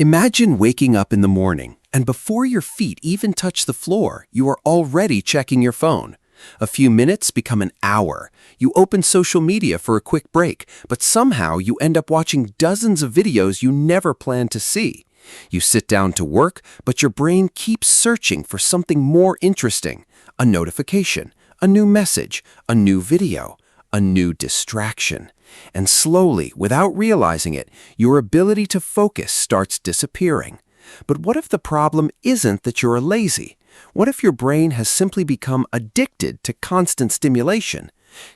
Imagine waking up in the morning, and before your feet even touch the floor, you are already checking your phone. A few minutes become an hour. You open social media for a quick break, but somehow you end up watching dozens of videos you never planned to see. You sit down to work, but your brain keeps searching for something more interesting. A notification, a new message, a new video, a new distraction. And slowly, without realizing it, your ability to focus starts disappearing. But what if the problem isn't that you're lazy? What if your brain has simply become addicted to constant stimulation?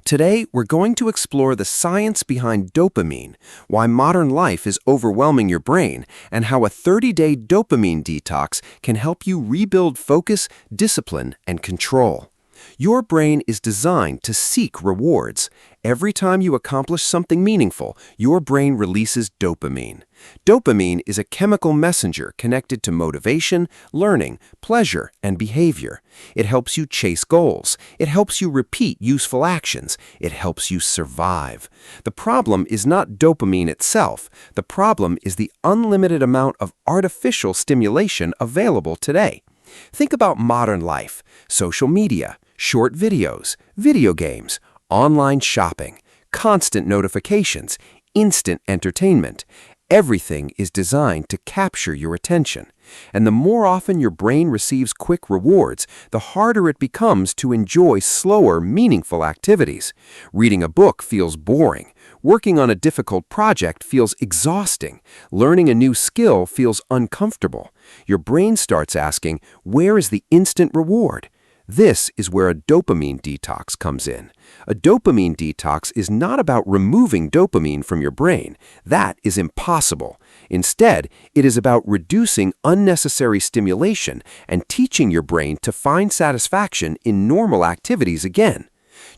Today, we're going to explore the science behind dopamine, why modern life is overwhelming your brain, and how a 30-day dopamine detox can help you rebuild focus, discipline, and control. Your brain is designed to seek rewards. Every time you accomplish something meaningful, your brain releases dopamine. Dopamine is a chemical messenger connected to motivation, learning, pleasure, and behavior. It helps you chase goals. It helps you repeat useful actions. It helps you survive. The problem is not dopamine itself. The problem is the unlimited amount of artificial stimulation available today. Think about modern life, social media, short videos, video games, online shopping, constant notifications, instant entertainment. Everything is designed to capture your attention. And the more often your brain receives quick rewards, the harder it becomes to enjoy slower, meaningful activities. Reading a book feels boring. Working on a difficult project feels exhausting. Learning a new skill feels uncomfortable. Your brain starts asking, where is the instant reward? This is where a dopamine detox comes in. A dopamine detox is not about removing dopamine from your brain. That is impossible. Instead, it is about reducing unnecessary stimulation and teaching your brain to find satisfaction in normal activities again.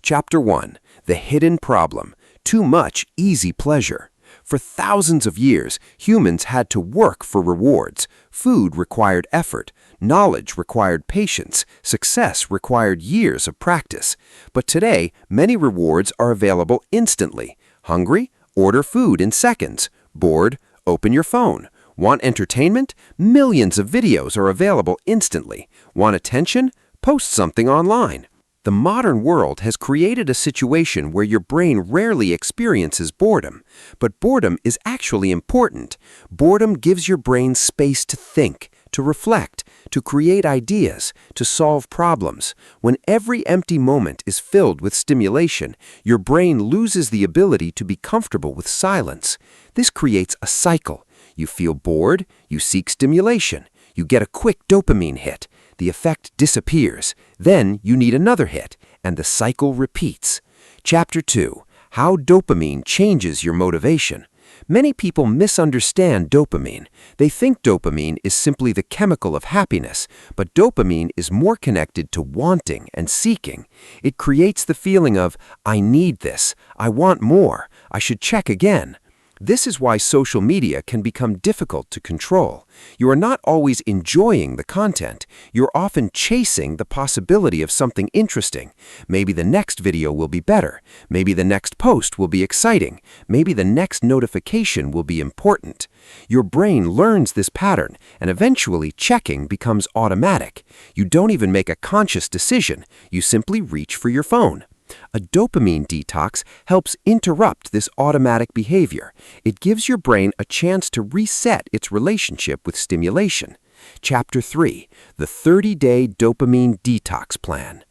Chapter 1. The Hidden Problem. Too much easy pleasure. For thousands of years, humans had to work for rewards. Food required effort. Knowledge required patience. Success required years of practice. But today, many rewards are available instantly. Hungry? Order food in seconds. Bored? Open your phone. Want entertainment? Millions of videos are available instantly. Want attention? Post something online. The modern world has created a situation where your brain rarely experiences boredom. But boredom is actually important. Boredom gives your brain space to think, to reflect, to create ideas, to solve problems. When every empty moment is filled with stimulation, your brain loses the ability to be comfortable with silence. This creates a cycle. You feel bored, you seek stimulation. You get a quick dopamine hit. The effect disappears. Then you need another hit, and the cycle repeats. Chapter 2. How dopamine changes your motivation. Many people misunderstand dopamine. They think dopamine is simply the chemical of happiness, but dopamine is more connected to wanting and seeking. It creates the feeling of, I need this, I want more, I should check again. This is why social media can become difficult to control. You are not always enjoying the content. You're often chasing the possibility of something interesting. Maybe the next video will be better. Maybe the next post will be exciting. Maybe the next notification will be important. Your brain learns this pattern, and eventually checking becomes automatic. You don't even make a conscious decision. You simply reach for your phone. A dopamine detox helps interrupt this automatic behavior. It gives your brain a chance to reset its relationship with stimulation. Chapter 3. The 30-day dopamine detox plan.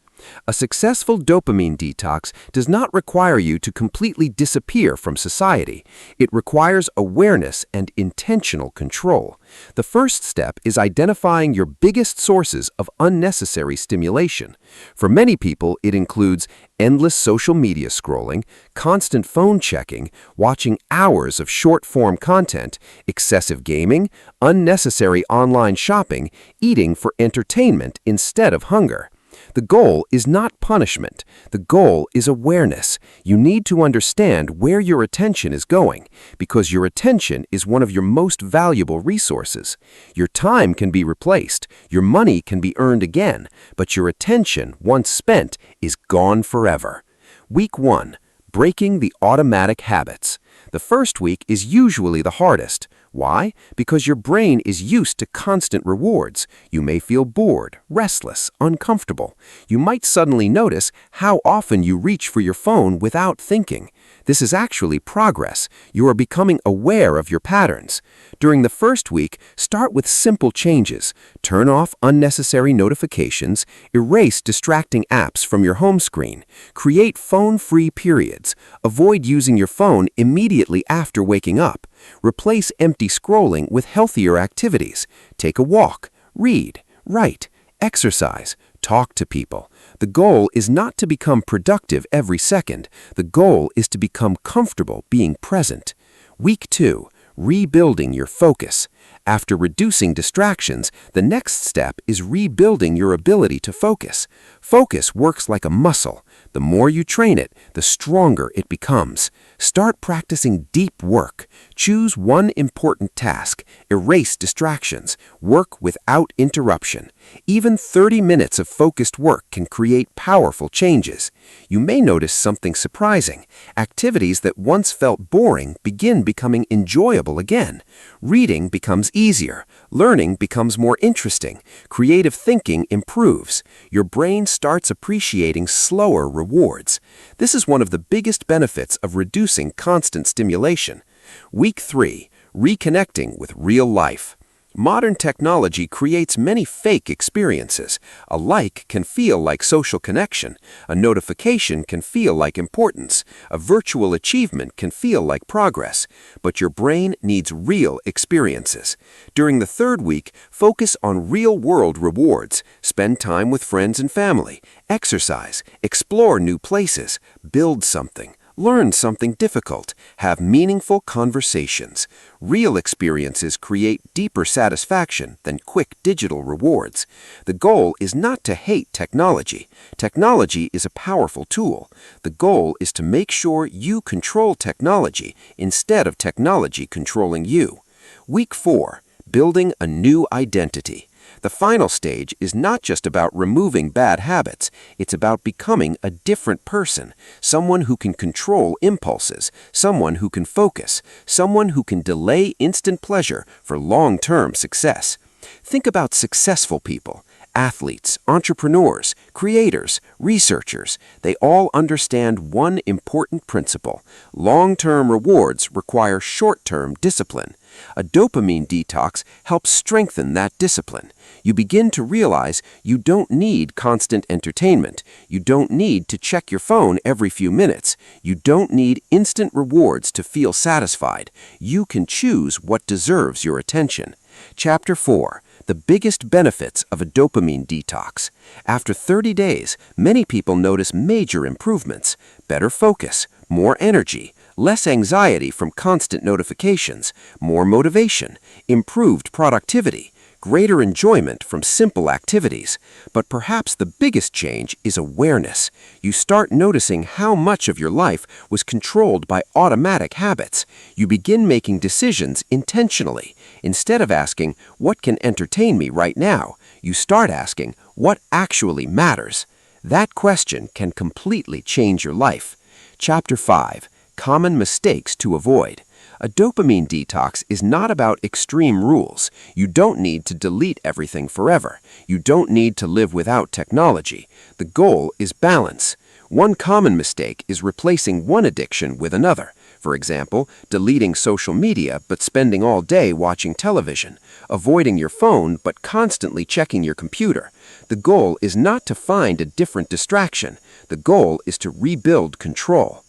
A successful dopamine detox does not require you to completely disappear from society. It requires awareness and intentional control. The first step is identifying your biggest sources of unnecessary stimulation. For many people, it includes endless social media scrolling, constant phone checking, watching hours of short-form content, excessive gaming, unnecessary online shopping, eating for entertainment instead of hunger. The goal is not punishment. The goal is awareness. You need to understand where your attention is going, because your attention is one of your most valuable resources. Your time can be replaced, your money can be earned again, but your attention, once spent, is gone forever. Week 1. Breaking the automatic habits. The first week is usually the hardest. Why? Because your brain is used to constant rewards. You may feel bored, restless, uncomfortable. You might suddenly notice how often you reach for your phone without thinking. This is actually progress. You are becoming aware of your patterns. During the first week, start with simple changes. Turn off unnecessary notifications, erase distracting apps from your home screen, create phone-free periods, avoid using your phone immediately after waking up, replace empty scrolling with healthier activities, take a walk, read, write, exercise, talk to people. The goal is not to become productive every second. The goal is to become comfortable being present. Week 2. Rebuilding your focus. After reducing distractions, the next step is rebuilding your ability to focus. Focus works like a muscle. The more you train it, the stronger it becomes. Start practicing deep work. Choose one important task. Erase distractions. Work without interruption. Even 30 minutes of focused work can create powerful changes. You may notice something surprising. Activities that once felt boring begin becoming enjoyable again. Reading becomes easier. Learning becomes more interesting. Creative thinking improves. Your brain starts appreciating slower rewards. This is one of the biggest benefits of reducing constant stimulation. Week 3. Reconnecting with real life. Modern technology creates many fake experiences. A like can feel like social connection. A notification can feel like importance. A virtual achievement can feel like progress. But your brain needs real experiences. During the third week, focus on real-world rewards. Spend time with friends and family. Exercise. Explore new places. Build something. Learn something difficult. Have meaningful conversations. Real experiences create deeper satisfaction than quick digital rewards. The goal is not to hate technology. Technology is a powerful tool. The goal is to make sure you control technology instead of technology controlling you. Week 4. Building a new identity. The final stage is not just about removing bad habits. It's about becoming a different person, someone who can control impulses, someone who can focus, someone who can delay instant pleasure for long-term success. Think about successful people. Athletes, entrepreneurs, creators, researchers, they all understand one important principle. Long-term rewards require short-term discipline. A dopamine detox helps strengthen that discipline. You begin to realize you don't need constant entertainment. You don't need to check your phone every few minutes. You don't need instant rewards to feel satisfied. You can choose what deserves your attention. Chapter 4. The biggest benefits of a dopamine detox. After 30 days, many people notice major improvements: better focus, more energy, less anxiety from constant notifications, more motivation, improved productivity, greater enjoyment from simple activities. But perhaps the biggest change is awareness. You start noticing how much of your life was controlled by automatic habits. You begin making decisions intentionally. Instead of asking, "What can entertain me right now?" you start asking, "What actually matters?" That question can completely change your life. Chapter 5. Common mistakes to avoid. A dopamine detox is not about extreme rules. You don't need to delete everything forever. You don't need to live without technology. The goal is balance. One common mistake is replacing one addiction with another. For example, deleting social media but spending all day watching television, avoiding your phone but constantly checking your computer. The goal is not to find a different distraction. The goal is to rebuild control.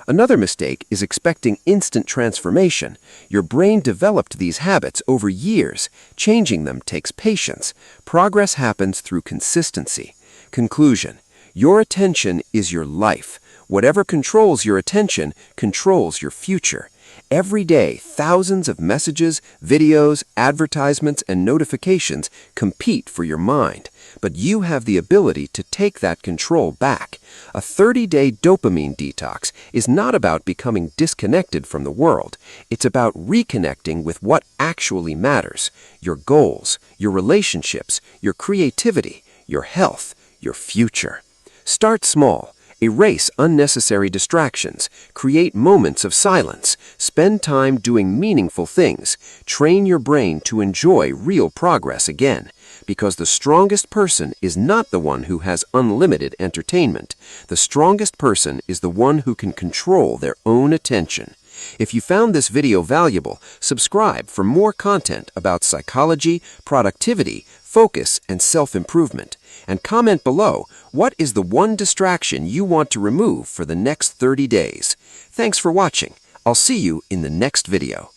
Another mistake is expecting instant transformation. Your brain developed these habits over years. Changing them takes patience. Progress happens through consistency. Conclusion: your attention is your life. Whatever controls your attention controls your future. Every day, thousands of messages, videos, advertisements, and notifications compete for your mind. But you have the ability to take that control back. A 30-day dopamine detox is not about becoming disconnected from the world. It's about reconnecting with what actually matters: your goals, your relationships, your creativity, your health, your future. Start small. Erase unnecessary distractions. Create moments of silence. Spend time doing meaningful things. Train your brain to enjoy real progress again. Because the strongest person is not the one who has unlimited entertainment. The strongest person is the one who can control their own attention. If you found this video valuable, subscribe for more content about psychology, productivity, focus, and self-improvement. And comment below, what is the one distraction you want to remove for the next 30 days? Thanks for watching. I'll see you in the next video.